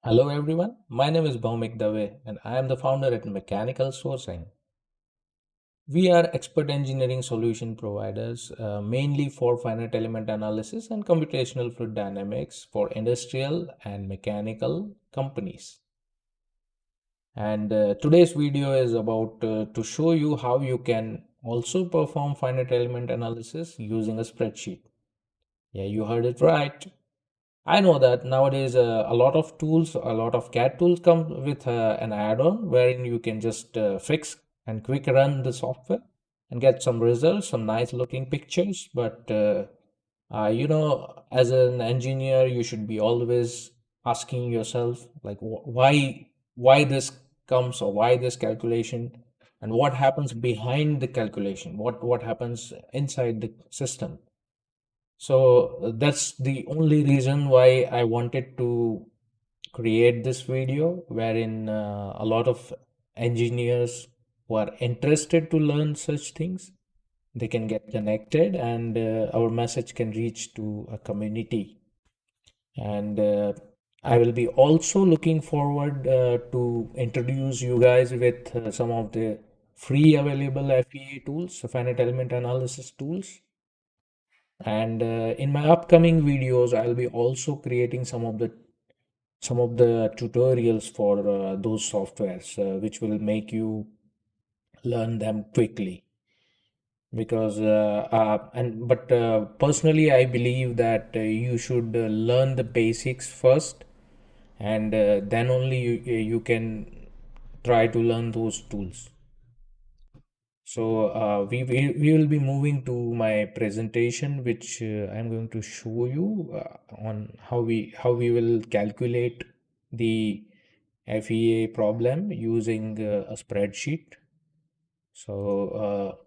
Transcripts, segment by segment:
Hello everyone, my name is Bhaumik Dave and I am the founder at Mechanical Sourcing. We are expert engineering solution providers mainly for finite element analysis and computational fluid dynamics for industrial and mechanical companies. And today's video is about to show you how you can also perform finite element analysis using a spreadsheet. Yeah, you heard it right. I know that nowadays a lot of tools, a lot of CAD tools come with an add-on wherein you can just fix and quick run the software and get some results, some nice looking pictures. But as an engineer, you should be always asking yourself like why this comes or why this calculation and what happens behind the calculation, what happens inside the system. So that's the only reason why I wanted to create this video, wherein a lot of engineers who are interested to learn such things, they can get connected and our message can reach to a community. And I will be also looking forward to introduce you guys with some of the free available FEA tools, finite element analysis tools. And in my upcoming videos I'll be also creating some of the tutorials for those softwares which will make you learn them quickly because and but personally I believe that you should learn the basics first and then only you can try to learn those tools. So we will be moving to my presentation, which I'm going to show you on how we will calculate the FEA problem using a spreadsheet. So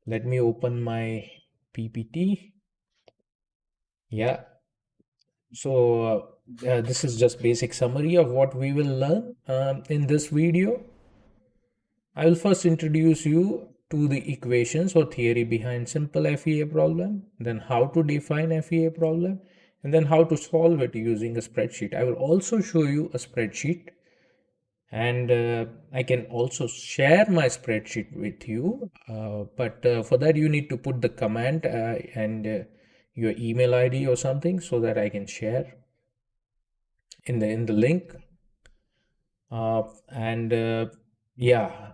let me open my PPT. Yeah. So this is just basic summary of what we will learn in this video. I will first introduce you to the equations or theory behind simple FEA problem, then how to define FEA problem, and then how to solve it using a spreadsheet. I will also show you a spreadsheet and I can also share my spreadsheet with you. But for that you need to put the command and your email ID or something so that I can share in the link. And yeah,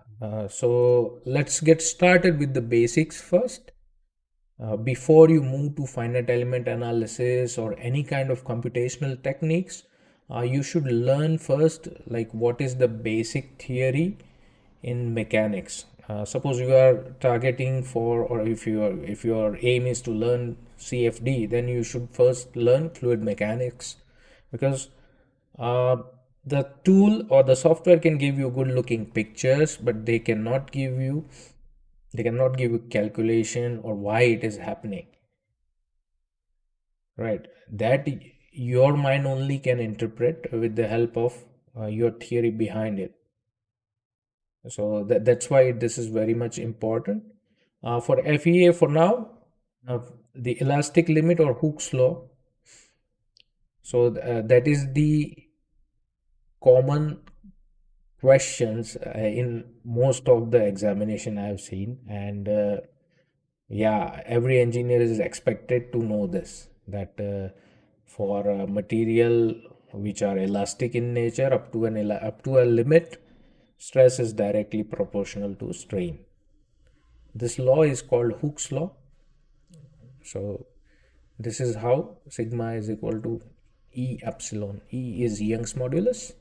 so let's get started with the basics first. Before you move to finite element analysis or any kind of computational techniques, you should learn first like what is the basic theory in mechanics. Suppose you are targeting for, or if your aim is to learn CFD, then you should first learn fluid mechanics because uh, the tool or the software can give you good looking pictures, but they cannot give you calculation or why it is happening, right? That your mind only can interpret with the help of your theory behind it. So that's why this is very much important. For FEA for now, uh, the elastic limit or Hooke's law. So that is the common questions in most of the examination I have seen, and yeah, every engineer is expected to know this that for material which are elastic in nature up to a limit, stress is directly proportional to strain. This law is called Hooke's law. So this is how sigma is equal to E epsilon. E is Young's modulus,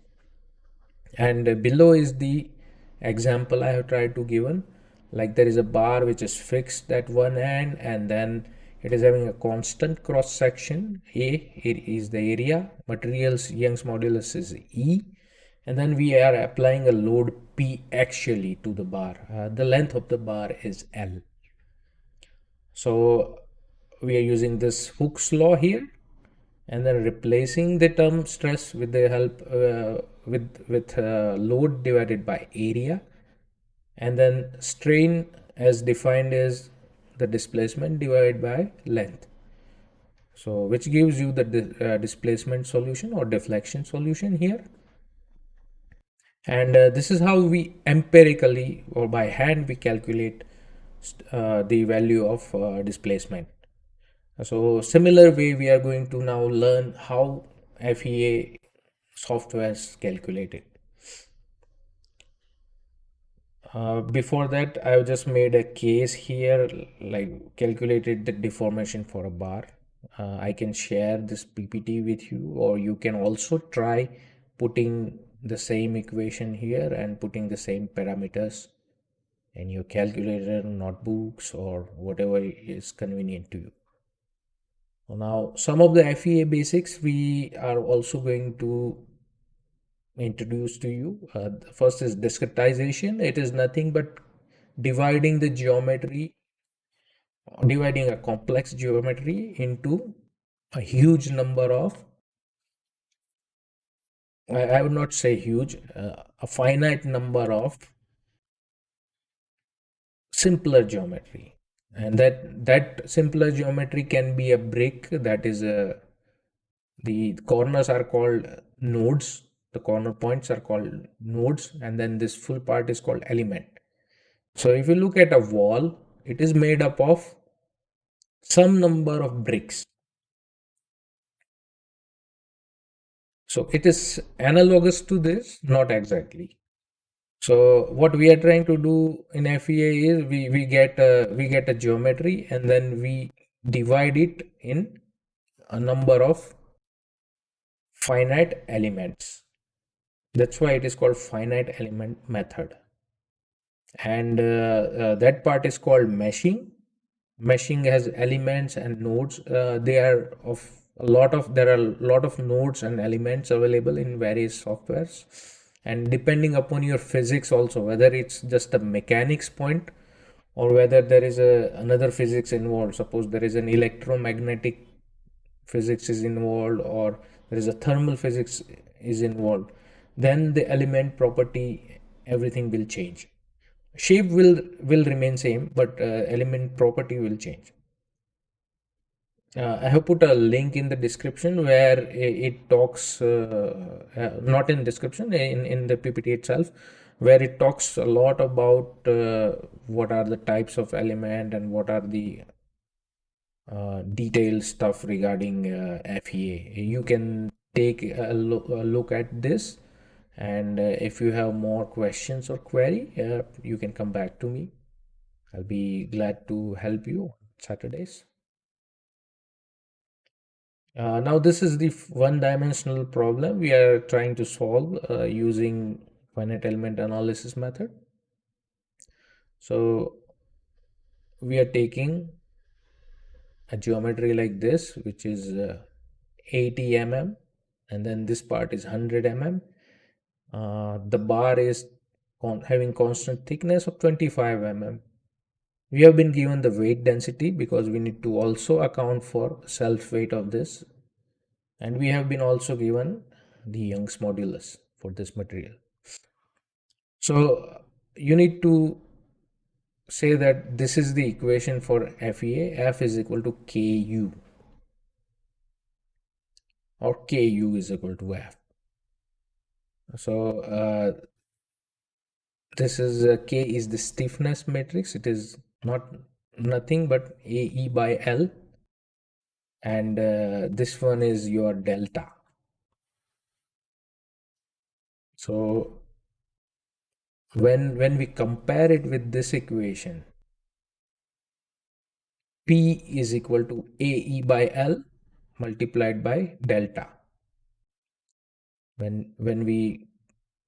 and below is the example I have tried to given. Like there is a bar which is fixed at one end and then it is having a constant cross section. A it is the area, materials Young's modulus is E, and then we are applying a load P axially to the bar. The length of the bar is L. So we are using this Hooke's law here and then replacing the term stress with the help with load divided by area, and then strain as defined as the displacement divided by length. So which gives you the displacement solution or deflection solution here. And this is how we empirically or by hand we calculate the value of displacement. So similar way we are going to now learn how FEA software is calculated. Before that, I've just made a case here, like calculated the deformation for a bar. I can share this PPT with you, or you can also try putting the same equation here and putting the same parameters in your calculator, notebooks, or whatever is convenient to you. Now, some of the FEA basics we are also going to introduce to you. The first is discretization. It is nothing but dividing the geometry, dividing a complex geometry into a huge number of, I would not say huge, a finite number of simpler geometry. And that simpler geometry can be a brick, that is a, the corners are called nodes, the corner points are called nodes, and then this full part is called element. So if you look at a wall, it is made up of some number of bricks. So it is analogous to this, not exactly. So what we are trying to do in FEA is we get a geometry and then we divide it in a number of finite elements. That's why it is called finite element method. And that part is called meshing. Meshing has elements and nodes. They are of a lot of There are a lot of nodes and elements available in various softwares, and depending upon your physics also, whether it's just a mechanics point or whether there is another physics involved. Suppose there is an electromagnetic physics is involved, or there is a thermal physics is involved, then the element property, everything will change. Shape will remain same, but element property will change. I have put a link in the description where it talks, not in description, in the PPT itself, where it talks a lot about what are the types of element and what are the detailed stuff regarding FEA. You can take a look at this, and if you have more questions or query, you can come back to me. I'll be glad to help you on Saturdays. Now this is the one-dimensional problem we are trying to solve using finite element analysis method. So we are taking a geometry like this, which is 80 mm, and then this part is 100 mm. The bar is having constant thickness of 25 mm. We have been given the weight density because we need to also account for self weight of this, and we have been also given the Young's modulus for this material. So you need to say that this is the equation for FEA. F is equal to KU, or KU is equal to F. So this is K is the stiffness matrix. It is not nothing but AE by L, and this one is your delta. So when we compare it with this equation, P is equal to AE by L multiplied by delta. When we,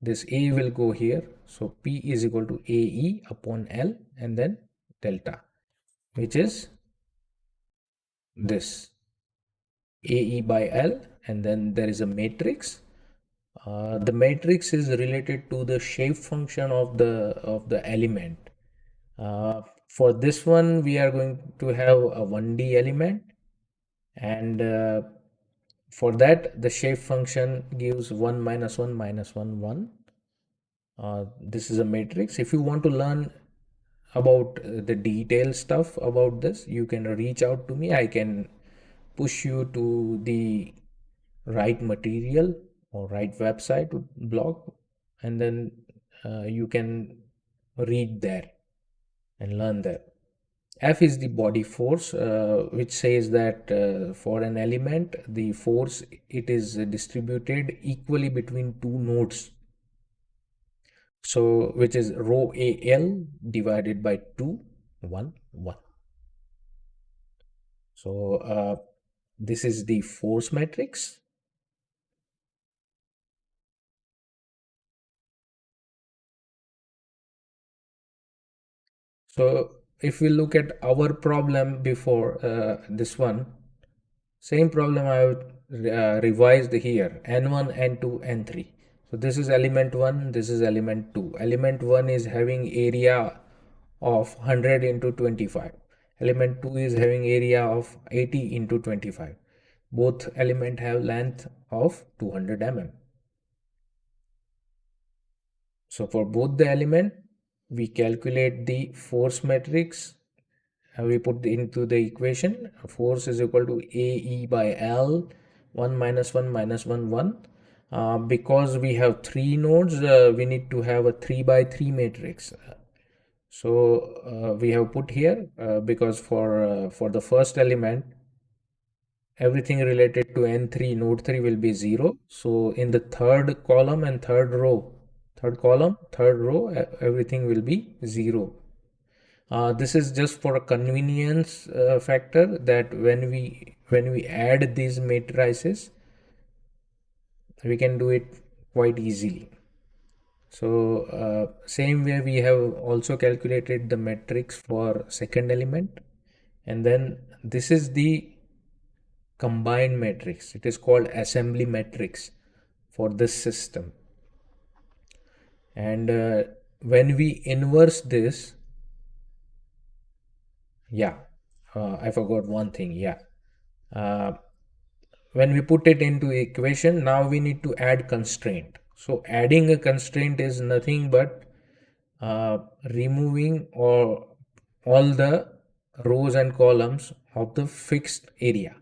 this A will go here, so P is equal to AE upon L and then delta, which is this AE by L, and then there is a matrix. The matrix is related to the shape function of the element. For this one, we are going to have a 1D element, and for that the shape function gives 1 minus 1 minus 1 1. This is a matrix. If you want to learn about the detailed stuff about this, you can reach out to me. I can push you to the right material or right website blog, and then you can read there and learn there. F is the body force, which says that for an element, the force, it is distributed equally between two nodes. So, which is rho AL divided by 2, 1, 1. So, this is the force matrix. So, if we look at our problem before this one, same problem I have revised here, n1, n2, n3. So this is element 1, this is element 2. Element 1 is having area of 100 into 25. Element 2 is having area of 80 into 25. Both element have length of 200 mm. So for both the element, we calculate the force matrix. We put into the equation, force is equal to AE by L, 1 minus 1 minus 1, 1. Because we have three nodes, we need to have a 3 by 3 matrix. So we have put here, because for the first element, everything related to n3 node 3 will be 0. So in the third column and third row, third column, third row, everything will be 0. This is just for a convenience factor, that when we add these matrices, we can do it quite easily. So same way we have also calculated the matrix for second element, and then this is the combined matrix. It is called assembly matrix for this system. And when we inverse this, yeah, I forgot one thing. Yeah, when we put it into equation, now we need to add constraint. So adding a constraint is nothing but removing or all the rows and columns of the fixed area.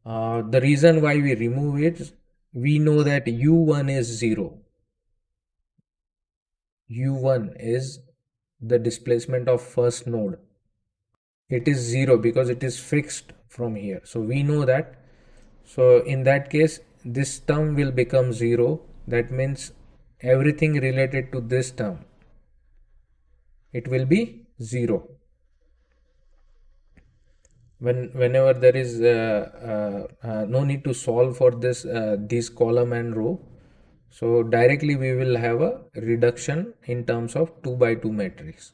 The reason why we remove it, we know that u1 is 0. u1 is the displacement of first node. It is 0 because it is fixed from here. So we know that. So in that case, this term will become 0. That means everything related to this term, it will be 0. Whenever there is no need to solve for this column and row, so directly we will have a reduction in terms of 2 by 2 matrix,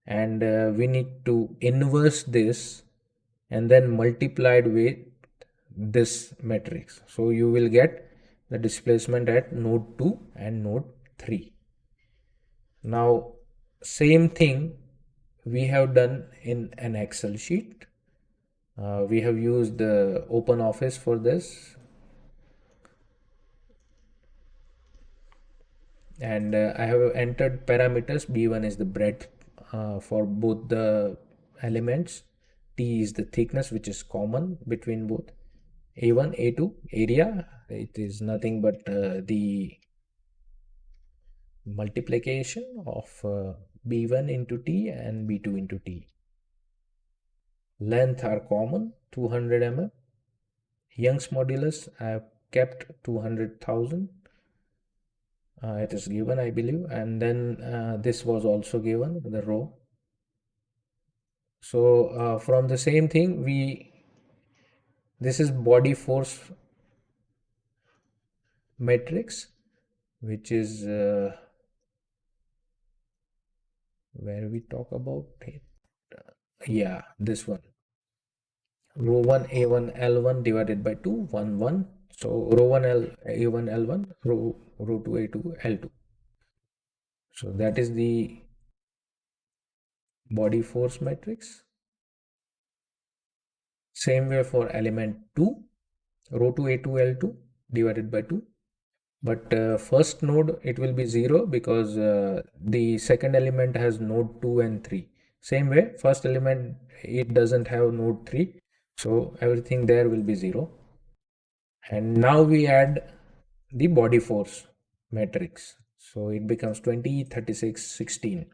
and we need to inverse this and then multiplied with this matrix. So you will get the displacement at node 2 and node 3. Now same thing we have done in an Excel sheet. We have used the open office for this, and I have entered parameters. B1 is the breadth for both the elements. T is the thickness, which is common between both. A1, A2, area, it is nothing but the multiplication of B1 into T and B2 into T. Length are common, 200 mm. Young's modulus, I have kept 200,000. It is given, I believe, and then this was also given, the row. So from the same thing, this is body force matrix, which is where we talk about it. Yeah, this one, rho 1 A1 L1 divided by 2, 1 1. So rho 1 A1 L1, rho 2 A2 L2. So that is the body force matrix. Same way for element 2, rho 2 A2 L2 divided by 2. But first node, it will be 0 because the second element has node 2 and 3. Same way, first element, it doesn't have node 3. So everything there will be 0. And now we add the body force matrix. So it becomes 20, 36, 16.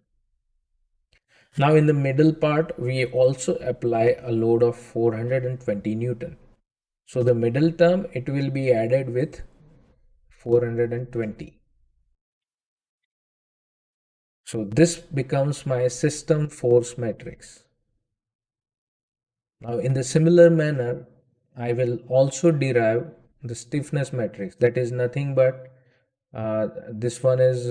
Now in the middle part, we also apply a load of 420 Newton. So the middle term, it will be added with 420. So this becomes my system force matrix. Now in the similar manner, I will also derive the stiffness matrix. That is nothing but this one is,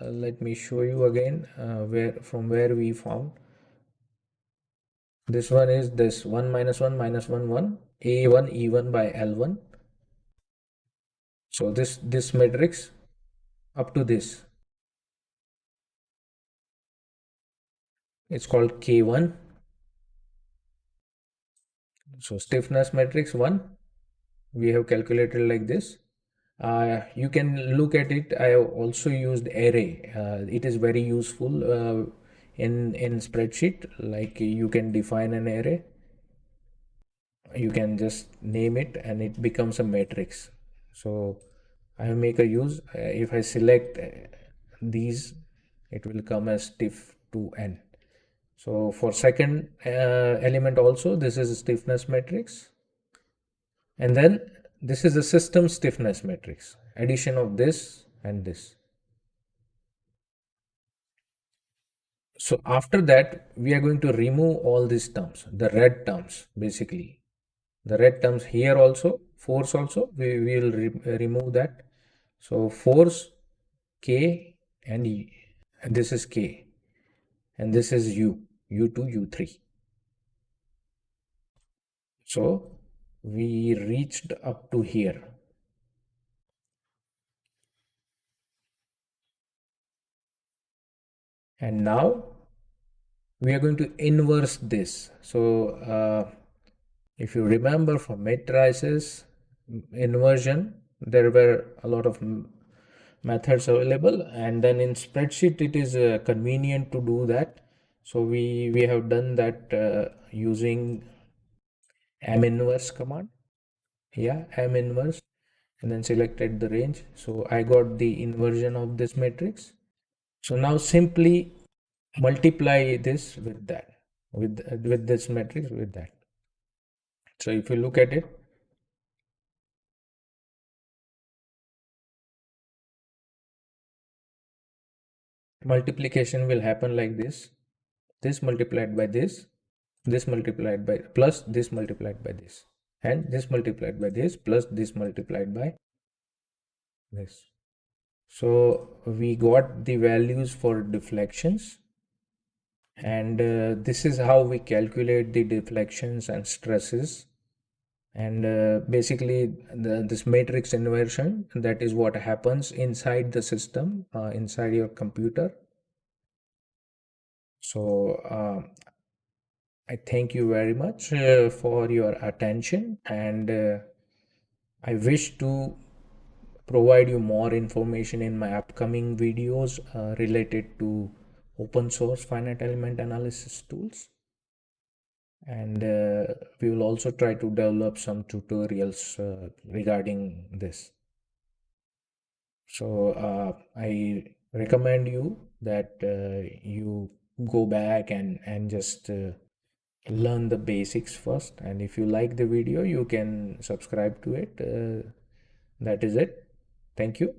let me show you again where we found. This one is this 1 minus 1 minus 1 1 A1 E1 by L1. So this matrix up to this, it's called K1. So stiffness matrix 1 we have calculated like this. You can look at it. I have also used array. It is very useful in spreadsheet. Like you can define an array, you can just name it and it becomes a matrix. So I make a use, if I select these, it will come as stiff to n. So for second element also, this is a stiffness matrix, and then this is a system stiffness matrix, addition of this and this. So after that, we are going to remove all these terms, the red terms basically. The red terms here also, force also, we will remove that. So force K and E, and this is K, and this is U, U2, U3. So we reached up to here. And now we are going to inverse this. So if you remember from matrices inversion, there were a lot of methods available, and then in spreadsheet it is convenient to do that. So we have done that using m inverse command. Yeah, m inverse, and then selected the range. So I got the inversion of this matrix. So now simply multiply this with that, with this matrix with that. So if you look at it, multiplication will happen like this multiplied by this multiplied by plus this multiplied by this, and this multiplied by this plus this multiplied by this. So we got the values for deflections, and this is how we calculate the deflections and stresses. And basically this matrix inversion, that is what happens inside the system, inside your computer. So I thank you very much for your attention, and I wish to provide you more information in my upcoming videos related to open source finite element analysis tools. And we will also try to develop some tutorials regarding this. So I recommend you that you go back and just learn the basics first, and if you like the video you can subscribe to it. That is it. Thank you.